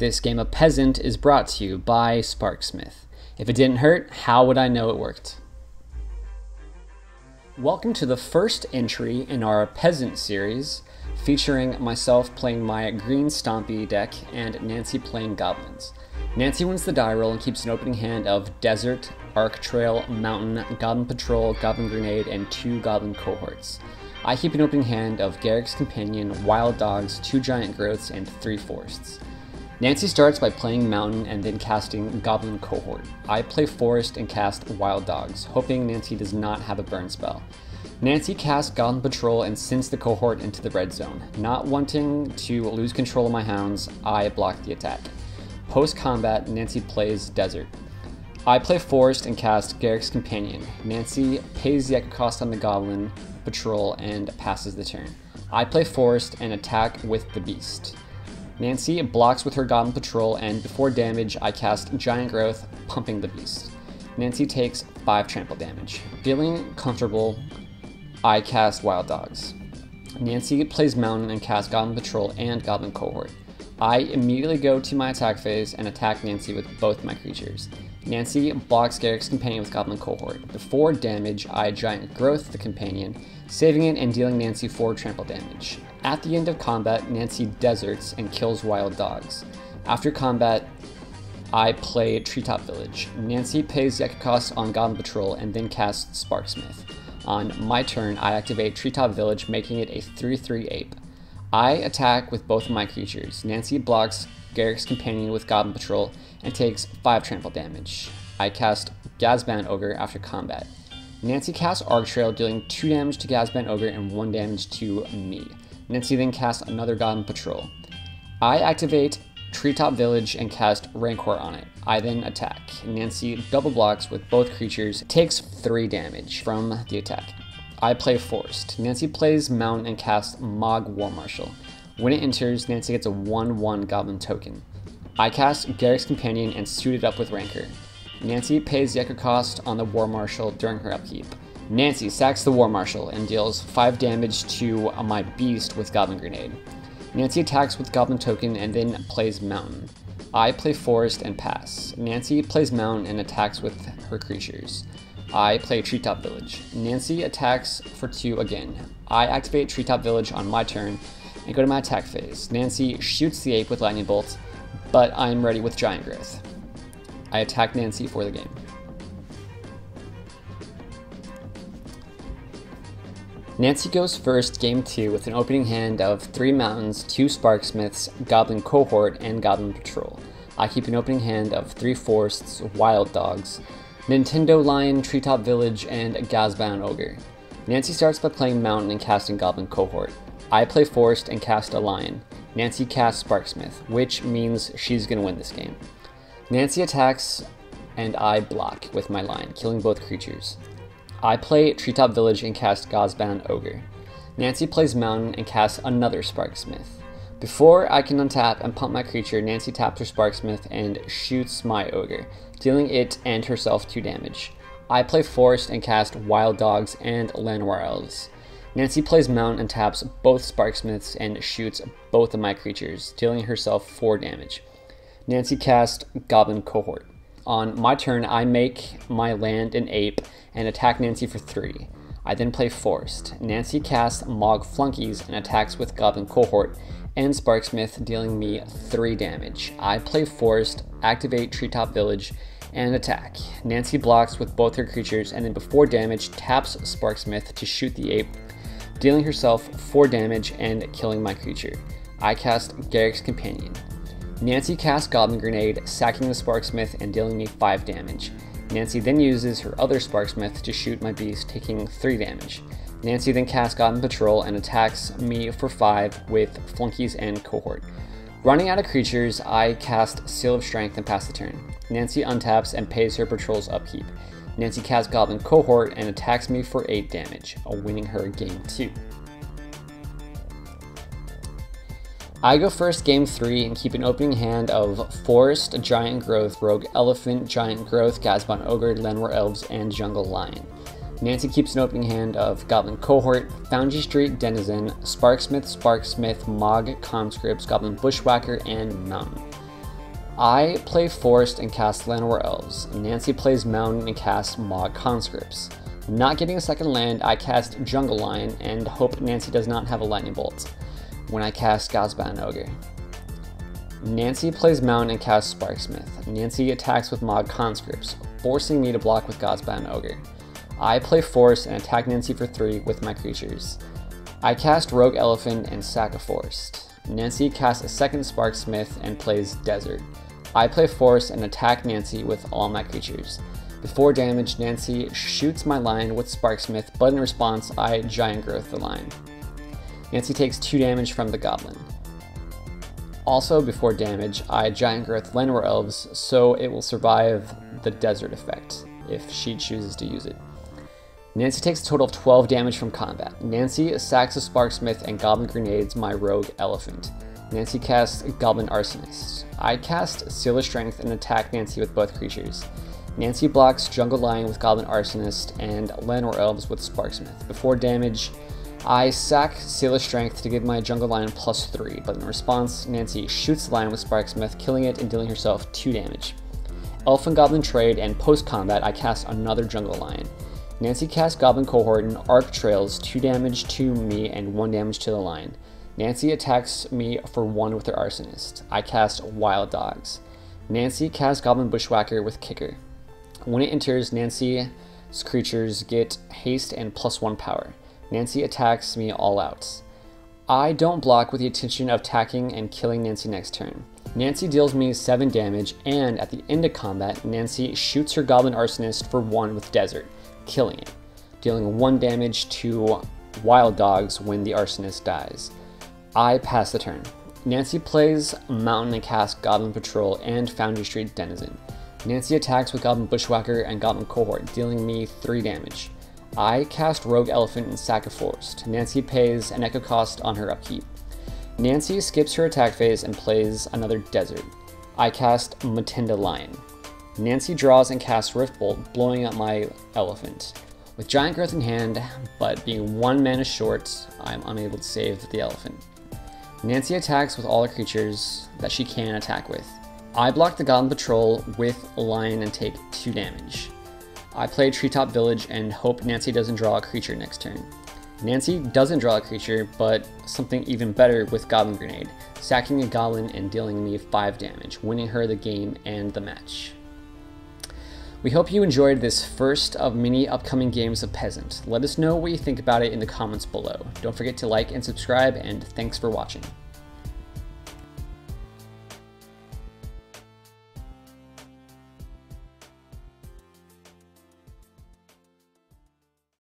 This game of Peasant is brought to you by Sparksmith. If it didn't hurt, how would I know it worked? Welcome to the first entry in our Peasant series, featuring myself playing my Green Stompy deck and Nancy playing Goblins. Nancy wins the die roll and keeps an opening hand of Desert, Arc Trail, Mountain, Goblin Patrol, Goblin Grenade, and 2 Goblin Cohorts. I keep an opening hand of Garruk's Companion, Wild Dogs, 2 Giant Growths, and 3 Forests. Nancy starts by playing Mountain and then casting Goblin Cohort. I play Forest and cast Wild Dogs, hoping Nancy does not have a burn spell. Nancy casts Goblin Patrol and sends the Cohort into the red zone. Not wanting to lose control of my hounds, I block the attack. Post-combat, Nancy plays Desert. I play Forest and cast Garruk's Companion. Nancy pays the Echo cost on the Goblin Patrol and passes the turn. I play Forest and attack with the Beast. Nancy blocks with her Goblin Patrol, and before damage, I cast Giant Growth, pumping the Beast. Nancy takes 5 trample damage. Feeling comfortable, I cast Wild Dogs. Nancy plays Mountain and casts Goblin Patrol and Goblin Cohort. I immediately go to my attack phase and attack Nancy with both my creatures. Nancy blocks Garruk's Companion with Goblin Cohort. Before damage, I Giant Growth the Companion, saving it and dealing Nancy 4 trample damage. At the end of combat, Nancy deserts and kills Wild Dogs. After combat, I play Treetop Village. Nancy pays the Echo cost on Goblin Patrol and then casts Sparksmith. On my turn, I activate Treetop Village, making it a 3/3 ape. I attack with both of my creatures. Nancy blocks Garruk's Companion with Goblin Patrol and takes 5 trample damage. I cast Gazban Ogre after combat. Nancy casts Arc Trail, dealing 2 damage to Gazban Ogre and 1 damage to me. Nancy then casts another Goblin Patrol. I activate Treetop Village and cast Rancor on it. I then attack. Nancy double blocks with both creatures, takes 3 damage from the attack. I play Forest. Nancy plays Mountain and casts Mog War Marshal. When it enters, Nancy gets a 1/1 Goblin token. I cast Garruk's Companion and suit it up with Rancor. Nancy pays the Echo cost on the War Marshal during her upkeep. Nancy sacks the War Marshal and deals 5 damage to my Beast with Goblin Grenade. Nancy attacks with Goblin Token and then plays Mountain. I play Forest and pass. Nancy plays Mountain and attacks with her creatures. I play Treetop Village. Nancy attacks for 2 again. I activate Treetop Village on my turn and go to my attack phase. Nancy shoots the ape with Lightning Bolt, but I'm ready with Giant Growth. I attack Nancy for the game. Nancy goes first game 2 with an opening hand of 3 Mountains, 2 Sparksmiths, Goblin Cohort, and Goblin Patrol. I keep an opening hand of 3 Forests, Wild Dogs, Nintendo Lion, Treetop Village, and Gazban Ogre. Nancy starts by playing Mountain and casting Goblin Cohort. I play Forest and cast a Lion. Nancy casts Sparksmith, which means she's going to win this game. Nancy attacks and I block with my Lion, killing both creatures. I play Treetop Village and cast Gazban Ogre. Nancy plays Mountain and casts another Sparksmith. Before I can untap and pump my creature, Nancy taps her Sparksmith and shoots my Ogre, dealing it and herself 2 damage. I play Forest and cast Wild Dogs and Llanowar Elves. Nancy plays Mountain and taps both Sparksmiths and shoots both of my creatures, dealing herself 4 damage. Nancy casts Goblin Cohort. On my turn, I make my land an ape and attack Nancy for 3. I then play Forest. Nancy casts Mog Flunkies and attacks with Goblin Cohort and Sparksmith, dealing me 3 damage. I play Forest, activate Treetop Village, and attack. Nancy blocks with both her creatures and then before damage taps Sparksmith to shoot the ape, dealing herself 4 damage and killing my creature. I cast Garruk's Companion. Nancy casts Goblin Grenade, sacking the Sparksmith and dealing me 5 damage. Nancy then uses her other Sparksmith to shoot my Beast, taking 3 damage. Nancy then casts Goblin Patrol and attacks me for 5 with Flunkies and Cohort. Running out of creatures, I cast Seal of Strength and pass the turn. Nancy untaps and pays her Patrol's upkeep. Nancy casts Goblin Cohort and attacks me for 8 damage, winning her game 2. I go first game 3 and keep an opening hand of Forest, Giant Growth, Rogue Elephant, Giant Growth, Gazban Ogre, Llanowar Elves, and Jungle Lion. Nancy keeps an opening hand of Goblin Cohort, Foundry Street Denizen, Sparksmith, Mog Conscripts, Goblin Bushwhacker, and Mountain. I play Forest and cast Llanowar Elves. Nancy plays Mountain and casts Mog Conscripts. Not getting a second land, I cast Jungle Lion and hope Nancy does not have a Lightning Bolt when I cast Ghazban Ogre. Nancy plays Mountain and casts Sparksmith. Nancy attacks with Mog Conscripts, forcing me to block with Ghazban Ogre. I play Forest and attack Nancy for 3 with my creatures. I cast Rogue Elephant and sack a Forest. Nancy casts a second Sparksmith and plays Desert. I play Forest and attack Nancy with all my creatures. Before damage, Nancy shoots my lion with Sparksmith, but in response, I Giant Growth the lion. Nancy takes 2 damage from the goblin. Also, before damage, I Giant Growth Llanowar Elves, so it will survive the Desert effect, if she chooses to use it. Nancy takes a total of 12 damage from combat. Nancy sacks a Sparksmith and Goblin Grenades my Rogue Elephant. Nancy casts Goblin Arsonist. I cast Seal of Strength and attack Nancy with both creatures. Nancy blocks Jungle Lion with Goblin Arsonist and Llanowar Elves with Sparksmith. Before damage, I sack Seal of Strength to give my Jungle Lion +3, but in response, Nancy shoots the lion with Sparksmith, killing it and dealing herself 2 damage. Elf and Goblin trade, and post-combat, I cast another Jungle Lion. Nancy casts Goblin Cohort and Arc Trails, 2 damage to me and 1 damage to the lion. Nancy attacks me for 1 with her Arsonist. I cast Wild Dogs. Nancy casts Goblin Bushwhacker with Kicker. When it enters, Nancy's creatures get haste and +1 power. Nancy attacks me all out. I don't block with the intention of attacking and killing Nancy next turn. Nancy deals me 7 damage, and at the end of combat, Nancy shoots her Goblin Arsonist for 1 with Desert, killing it, dealing 1 damage to Wild Dogs when the Arsonist dies. I pass the turn. Nancy plays Mountain and casts Goblin Patrol and Foundry Street Denizen. Nancy attacks with Goblin Bushwhacker and Goblin Cohort, dealing me 3 damage. I cast Rogue Elephant and sack a Forest. Nancy pays an Echo cost on her upkeep. Nancy skips her attack phase and plays another Desert. I cast Matinda Lion. Nancy draws and casts Rift Bolt, blowing up my Elephant. With Giant Growth in hand, but being 1 mana short, I am unable to save the Elephant. Nancy attacks with all the creatures that she can attack with. I block the Goblin Patrol with a Lion and take 2 damage. I play Treetop Village and hope Nancy doesn't draw a creature next turn. Nancy doesn't draw a creature, but something even better with Goblin Grenade, sacking a Goblin and dealing me 5 damage, winning her the game and the match. We hope you enjoyed this first of many upcoming games of Peasant. Let us know what you think about it in the comments below. Don't forget to like and subscribe, and thanks for watching.